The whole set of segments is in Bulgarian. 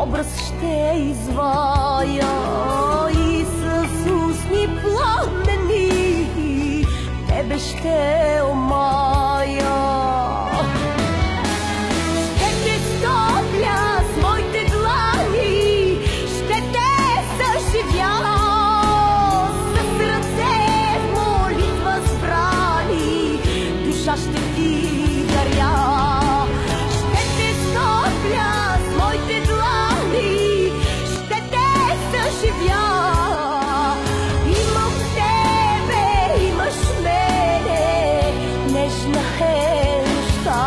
образ ще извая и с устни пламени тебе ще омая. Ще те стопля с моите длани, ще те съживя с ръце в молитва сбрани, душа ще ти даря. Ще те стопля с моите длани, ще те съживя. Имам тебе, имаш мене, нежна е нощта.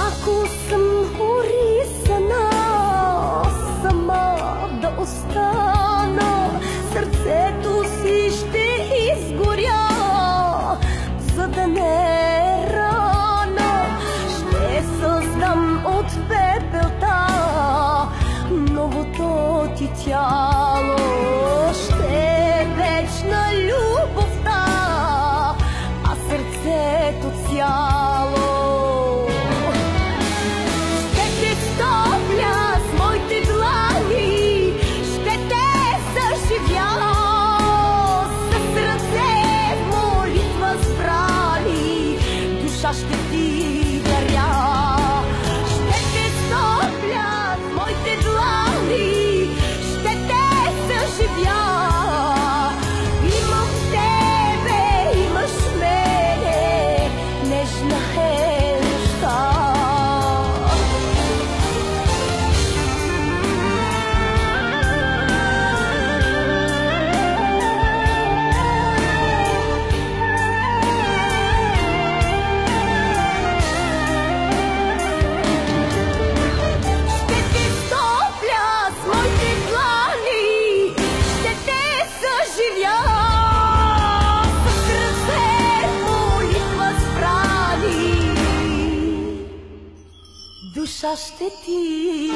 Ако съм орисана, сама да остана, сърцето си ще изгоря, за да не е рана. Ще създам от пепелта новото ти тяло. Ще е вечна любовта, а сърцето цяло. Ще те стопля с моите длани, ще те съживя с ръце в молитва сбрани, душа ще ти даря. Ще те стопля с моите длани, ще те съживя. Имам тебе, имаш мене, нежна е нощта. Ще те стопля с моите длани, ще те съживя с ръце в молитва сбрани, душа ще ти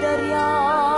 даря.